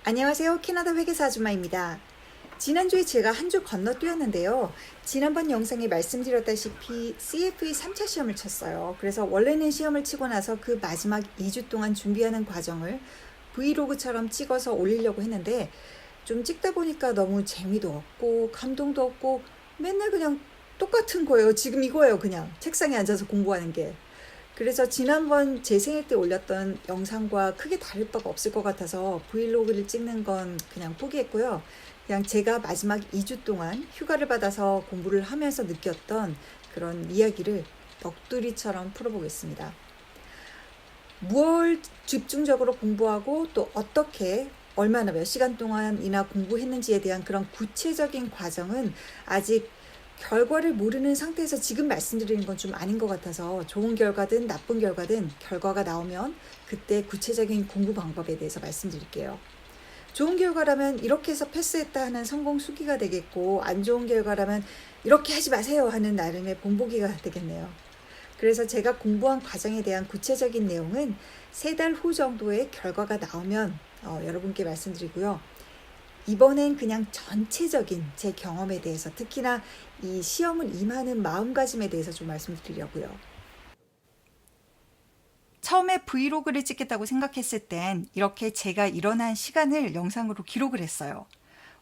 안녕하세요. 캐나다 회계사 아줌마입니다. 지난주에 제가 한 주 건너뛰었는데요. 지난번 영상에 말씀드렸다시피 CFE 3차 시험을 쳤어요. 그래서 원래는 시험을 치고 나서 그 마지막 2주 동안 준비하는 과정을 브이로그처럼 찍어서 올리려고 했는데 좀 찍다 보니까 너무 재미도 없고 감동도 없고 맨날 그냥 똑같은 거예요. 지금 이거예요. 그냥 책상에 앉아서 공부하는 게. 그래서 지난번 제 생일 때 올렸던 영상과 크게 다를 바가 없을 것 같아서 브이로그를 찍는 건 그냥 포기했고요. 그냥 제가 마지막 2주 동안 휴가를 받아서 공부를 하면서 느꼈던 그런 이야기를 넋두리처럼 풀어보겠습니다. 무엇을 집중적으로 공부하고 또 어떻게 얼마나 몇 시간 동안이나 공부했는지에 대한 그런 구체적인 과정은 아직 결과를 모르는 상태에서 지금 말씀드리는 건 좀 아닌 것 같아서 좋은 결과든 나쁜 결과든 결과가 나오면 그때 구체적인 공부 방법에 대해서 말씀드릴게요. 좋은 결과라면 이렇게 해서 패스했다 하는 성공 수기가 되겠고 안 좋은 결과라면 이렇게 하지 마세요 하는 나름의 본보기가 되겠네요. 그래서 제가 공부한 과정에 대한 구체적인 내용은 3달 후 정도의 결과가 나오면 여러분께 말씀드리고요. 이번엔 그냥 전체적인 제 경험에 대해서 특히나 이 시험을 임하는 마음가짐에 대해서 좀 말씀드리려고요. 처음에 브이로그를 찍겠다고 생각했을 땐 이렇게 제가 일어난 시간을 영상으로 기록을 했어요.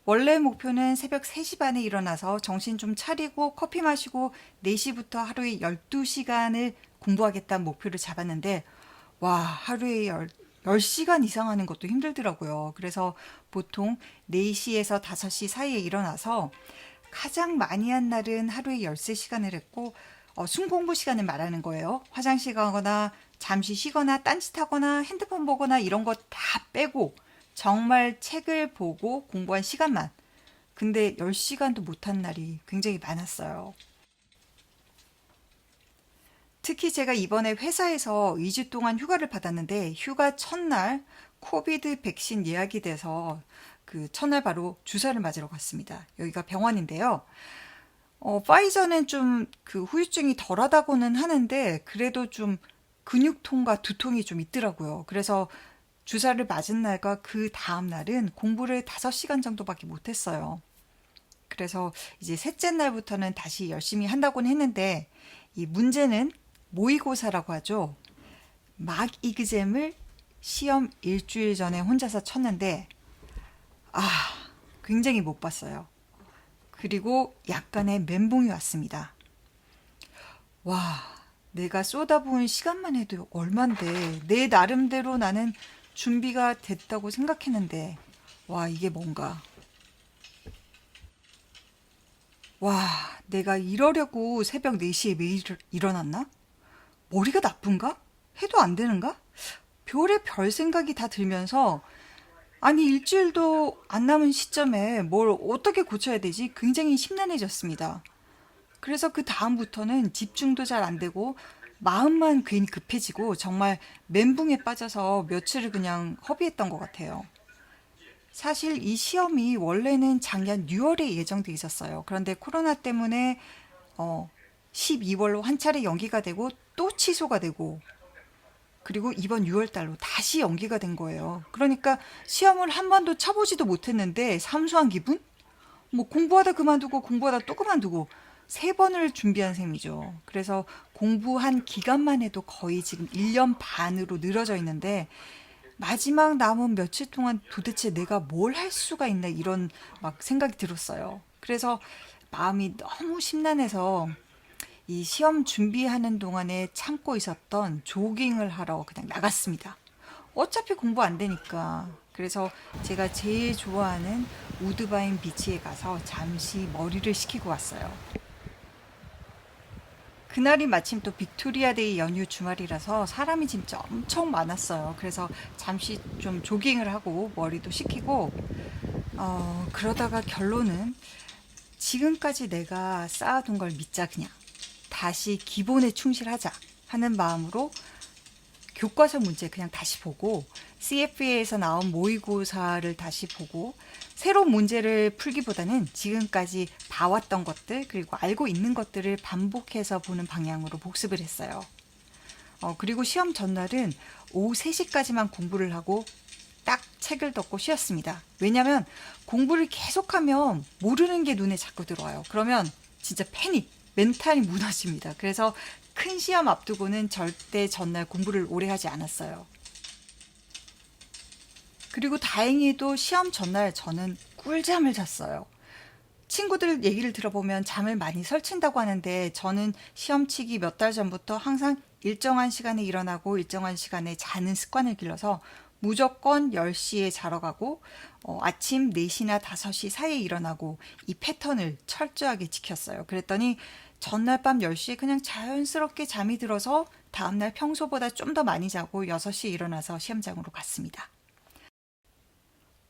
원래 목표는 새벽 3시 반에 일어나서 정신 좀 차리고 커피 마시고 4시부터 하루에 12시간을 공부하겠다는 목표를 잡았는데 와, 하루에 10시간 이상 하는 것도 힘들더라고요. 그래서 보통 4시에서 5시 사이에 일어나서 가장 많이 한 날은 하루에 13시간을 했고 순공부 시간을 말하는 거예요. 화장실 가거나 잠시 쉬거나 딴짓하거나 핸드폰 보거나 이런 거 다 빼고 정말 책을 보고 공부한 시간만. 근데 10시간도 못한 날이 굉장히 많았어요. 특히 제가 이번에 회사에서 2주 동안 휴가를 받았는데 휴가 첫날 코비드 백신 예약이 돼서 그 첫날 바로 주사를 맞으러 갔습니다. 여기가 병원인데요. 파이저는 좀 그 후유증이 덜하다고는 하는데 그래도 좀 근육통과 두통이 좀 있더라고요. 그래서 주사를 맞은 날과 그 다음 날은 공부를 5시간 정도밖에 못했어요. 그래서 이제 셋째 날부터는 다시 열심히 한다고는 했는데 이 문제는 모의고사라고 하죠. 막 이그잼을 시험 일주일 전에 혼자서 쳤는데 굉장히 못 봤어요. 그리고 약간의 멘붕이 왔습니다. 와, 내가 쏟아부은 시간만 해도 얼만데 내 나름대로 나는 준비가 됐다고 생각했는데 와, 이게 뭔가. 와, 내가 이러려고 새벽 4시에 매일 일어났나? 머리가 나쁜가? 해도 안 되는가? 별의 별 생각이 다 들면서 아니 일주일도 안 남은 시점에 뭘 어떻게 고쳐야 되지? 굉장히 심란해졌습니다. 그래서 그 다음부터는 집중도 잘 안 되고 마음만 괜히 급해지고 정말 멘붕에 빠져서 며칠을 그냥 허비했던 것 같아요. 사실 이 시험이 원래는 작년 6월에 예정돼 있었어요. 그런데 코로나 때문에 12월로 한 차례 연기가 되고 또 취소가 되고 그리고 이번 6월 달로 다시 연기가 된 거예요. 그러니까 시험을 한 번도 쳐보지도 못했는데 삼수한 기분? 뭐 공부하다 그만두고 공부하다 또 그만두고 3번을 준비한 셈이죠. 그래서 공부한 기간만 해도 거의 지금 1년 반으로 늘어져 있는데 마지막 남은 며칠 동안 도대체 내가 뭘 할 수가 있나 이런 막 생각이 들었어요. 그래서 마음이 너무 심란해서 이 시험 준비하는 동안에 참고 있었던 조깅을 하러 그냥 나갔습니다. 어차피 공부 안 되니까. 그래서 제가 제일 좋아하는 우드바인 비치에 가서 잠시 머리를 식히고 왔어요. 그날이 마침 또 빅토리아데이 연휴 주말이라서 사람이 진짜 엄청 많았어요. 그래서 잠시 좀 조깅을 하고 머리도 식히고 그러다가 결론은 지금까지 내가 쌓아둔 걸 믿자 그냥. 다시 기본에 충실하자 하는 마음으로 교과서 문제 그냥 다시 보고 CFA에서 나온 모의고사를 다시 보고 새로운 문제를 풀기보다는 지금까지 봐왔던 것들 그리고 알고 있는 것들을 반복해서 보는 방향으로 복습을 했어요. 그리고 시험 전날은 오후 3시까지만 공부를 하고 딱 책을 덮고 쉬었습니다. 왜냐면 공부를 계속하면 모르는 게 눈에 자꾸 들어와요. 그러면 진짜 패닉, 멘탈이 무너집니다. 그래서 큰 시험 앞두고는 절대 전날 공부를 오래 하지 않았어요. 그리고 다행히도 시험 전날 저는 꿀잠을 잤어요. 친구들 얘기를 들어보면 잠을 많이 설친다고 하는데 저는 시험 치기 몇 달 전부터 항상 일정한 시간에 일어나고 일정한 시간에 자는 습관을 길러서 무조건 10시에 자러 가고 아침 4시나 5시 사이에 일어나고 이 패턴을 철저하게 지켰어요. 그랬더니 전날 밤 10시에 그냥 자연스럽게 잠이 들어서 다음날 평소보다 좀 더 많이 자고 6시에 일어나서 시험장으로 갔습니다.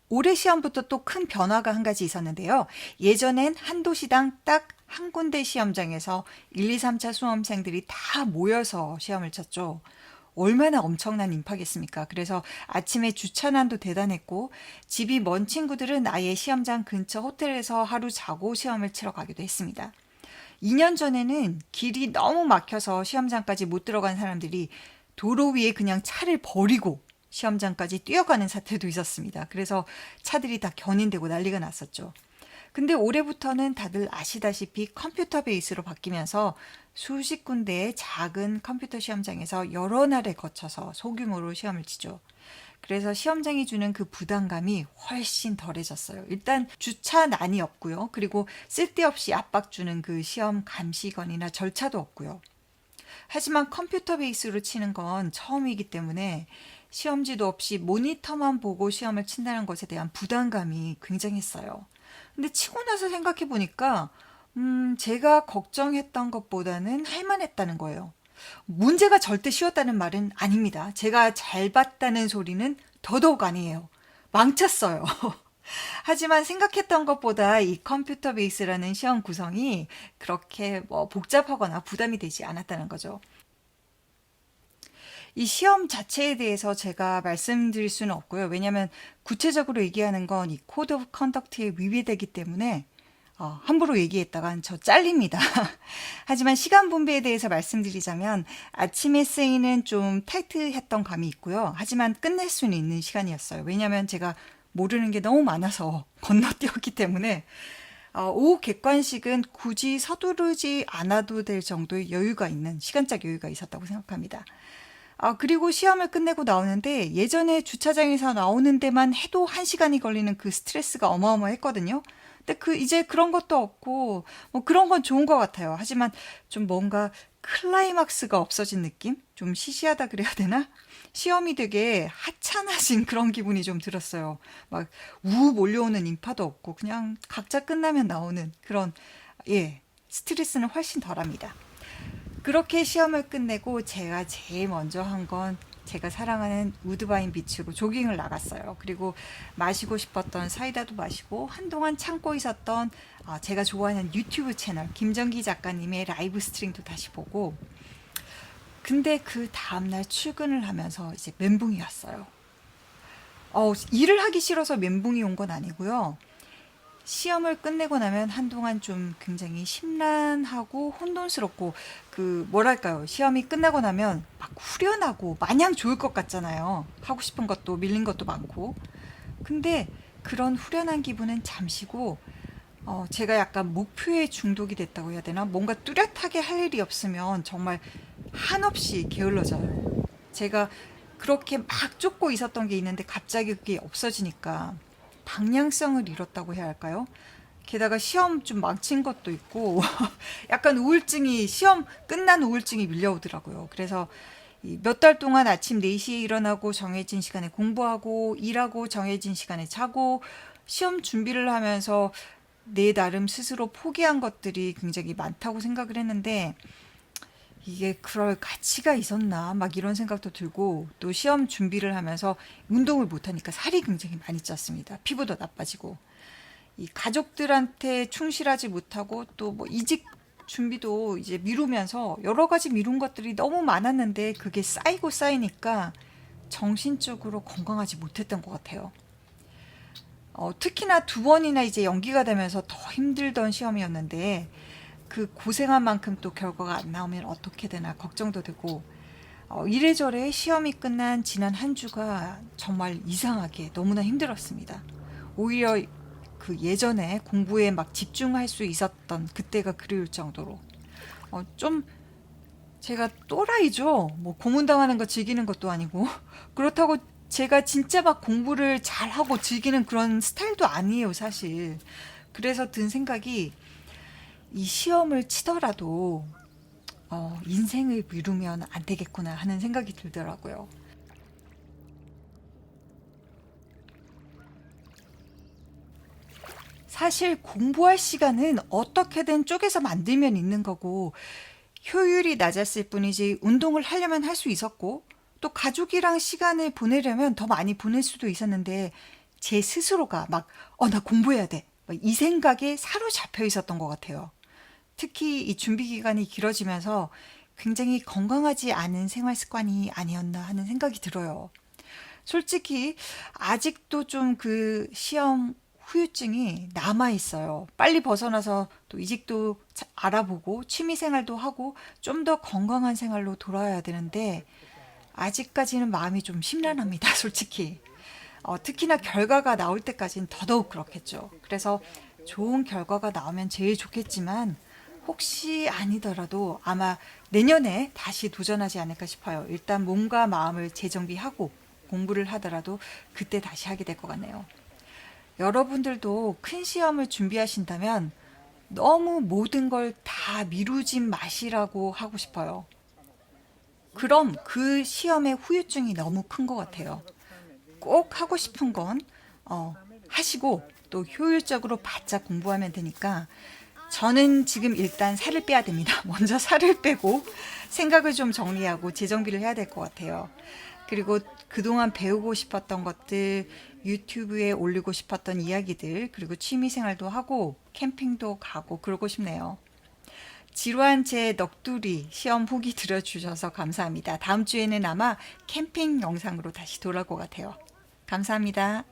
올해 시험부터 또 큰 변화가 한 가지 있었는데요. 예전엔 한 도시당 딱 한 군데 시험장에서 1, 2, 3차 수험생들이 다 모여서 시험을 쳤죠. 얼마나 엄청난 인파겠습니까? 그래서 아침에 주차난도 대단했고 집이 먼 친구들은 아예 시험장 근처 호텔에서 하루 자고 시험을 치러 가기도 했습니다. 2년 전에는 길이 너무 막혀서 시험장까지 못 들어간 사람들이 도로 위에 그냥 차를 버리고 시험장까지 뛰어가는 사태도 있었습니다. 그래서 차들이 다 견인되고 난리가 났었죠. 근데 올해부터는 다들 아시다시피 컴퓨터 베이스로 바뀌면서 수십 군데의 작은 컴퓨터 시험장에서 여러 날에 거쳐서 소규모로 시험을 치죠. 그래서 시험장이 주는 그 부담감이 훨씬 덜해졌어요. 일단 주차난이 없고요. 그리고 쓸데없이 압박 주는 그 시험 감시관이나 절차도 없고요. 하지만 컴퓨터 베이스로 치는 건 처음이기 때문에 시험지도 없이 모니터만 보고 시험을 친다는 것에 대한 부담감이 굉장했어요. 근데 치고 나서 생각해 보니까 제가 걱정했던 것보다는 할만했다는 거예요. 문제가 절대 쉬웠다는 말은 아닙니다. 제가 잘 봤다는 소리는 더더욱 아니에요. 망쳤어요. 하지만 생각했던 것보다 이 컴퓨터 베이스라는 시험 구성이 그렇게 복잡하거나 부담이 되지 않았다는 거죠. 이 시험 자체에 대해서 제가 말씀드릴 수는 없고요. 왜냐하면 구체적으로 얘기하는 건 이 코드 오브 컨덕트에 위배되기 때문에 함부로 얘기했다간 저 잘립니다. 하지만 시간 분배에 대해서 말씀드리자면 아침에 쓰이는 좀 타이트했던 감이 있고요. 하지만 끝낼 수는 있는 시간이었어요. 왜냐하면 제가 모르는 게 너무 많아서 건너뛰었기 때문에 오후 객관식은 굳이 서두르지 않아도 될 정도의 여유가 있는 시간적 여유가 있었다고 생각합니다. 그리고 시험을 끝내고 나오는데 예전에 주차장에서 나오는 데만 해도 1시간이 걸리는 그 스트레스가 어마어마했거든요. 근데 이제 그런 것도 없고 그런 건 좋은 것 같아요. 하지만 좀 뭔가 클라이막스가 없어진 느낌? 좀 시시하다 그래야 되나? 시험이 되게 하찮아진 그런 기분이 좀 들었어요. 막 우우 몰려오는 인파도 없고 그냥 각자 끝나면 나오는 그런 스트레스는 훨씬 덜합니다. 그렇게 시험을 끝내고 제가 제일 먼저 한 건 제가 사랑하는 우드바인 비치로 조깅을 나갔어요. 그리고 마시고 싶었던 사이다도 마시고 한동안 참고 있었던 제가 좋아하는 유튜브 채널 김정기 작가님의 라이브 스트림도 다시 보고 근데 그 다음날 출근을 하면서 이제 멘붕이 왔어요. 일을 하기 싫어서 멘붕이 온 건 아니고요. 시험을 끝내고 나면 한동안 좀 굉장히 심란하고 혼돈스럽고 뭐랄까요. 시험이 끝나고 나면 막 후련하고 마냥 좋을 것 같잖아요. 하고 싶은 것도 밀린 것도 많고. 근데 그런 후련한 기분은 잠시고 제가 약간 목표에 중독이 됐다고 해야 되나? 뭔가 뚜렷하게 할 일이 없으면 정말 한없이 게을러져요. 제가 그렇게 막 쫓고 있었던 게 있는데 갑자기 그게 없어지니까 방향성을 잃었다고 해야 할까요? 게다가 시험 좀 망친 것도 있고 약간 시험 끝난 우울증이 밀려오더라고요. 그래서 몇 달 동안 아침 4시에 일어나고 정해진 시간에 공부하고 일하고 정해진 시간에 자고 시험 준비를 하면서 내 나름 스스로 포기한 것들이 굉장히 많다고 생각을 했는데 이게 그럴 가치가 있었나 막 이런 생각도 들고 또 시험 준비를 하면서 운동을 못하니까 살이 굉장히 많이 쪘습니다. 피부도 나빠지고 이 가족들한테 충실하지 못하고 또 이직 준비도 이제 미루면서 여러 가지 미룬 것들이 너무 많았는데 그게 쌓이고 쌓이니까 정신적으로 건강하지 못했던 것 같아요. 특히나 2번이나 이제 연기가 되면서 더 힘들던 시험이었는데 그 고생한 만큼 또 결과가 안 나오면 어떻게 되나 걱정도 되고 이래저래 시험이 끝난 지난 한 주가 정말 이상하게 너무나 힘들었습니다. 오히려 그 예전에 공부에 막 집중할 수 있었던 그때가 그리울 정도로 좀 제가 또라이죠. 뭐 고문당하는 거 즐기는 것도 아니고 그렇다고 제가 진짜 막 공부를 잘하고 즐기는 그런 스타일도 아니에요, 사실. 그래서 든 생각이 이 시험을 치더라도 인생을 미루면 안 되겠구나 하는 생각이 들더라고요. 사실 공부할 시간은 어떻게든 쪼개서 만들면 있는 거고 효율이 낮았을 뿐이지 운동을 하려면 할 수 있었고 또 가족이랑 시간을 보내려면 더 많이 보낼 수도 있었는데 제 스스로가 막, 나 공부해야 돼. 막이 생각에 사로잡혀 있었던 것 같아요. 특히 이 준비 기간이 길어지면서 굉장히 건강하지 않은 생활 습관이 아니었나 하는 생각이 들어요. 솔직히 아직도 좀 그 시험 후유증이 남아 있어요. 빨리 벗어나서 또 이직도 알아보고 취미 생활도 하고 좀 더 건강한 생활로 돌아야 되는데 아직까지는 마음이 좀 심란합니다, 솔직히. 특히나 결과가 나올 때까지는 더더욱 그렇겠죠. 그래서 좋은 결과가 나오면 제일 좋겠지만 혹시 아니더라도 아마 내년에 다시 도전하지 않을까 싶어요. 일단 몸과 마음을 재정비하고 공부를 하더라도 그때 다시 하게 될 것 같네요. 여러분들도 큰 시험을 준비하신다면 너무 모든 걸 다 미루지 마시라고 하고 싶어요. 그럼 그 시험의 후유증이 너무 큰 것 같아요. 꼭 하고 싶은 건 하시고 또 효율적으로 바짝 공부하면 되니까 저는 지금 일단 살을 빼야 됩니다. 먼저 살을 빼고 생각을 좀 정리하고 재정비를 해야 될 것 같아요. 그리고 그동안 배우고 싶었던 것들, 유튜브에 올리고 싶었던 이야기들, 그리고 취미 생활도 하고 캠핑도 가고 그러고 싶네요. 지루한 제 넋두리 시험 후기 들어주셔서 감사합니다. 다음 주에는 아마 캠핑 영상으로 다시 돌아올 것 같아요. 감사합니다.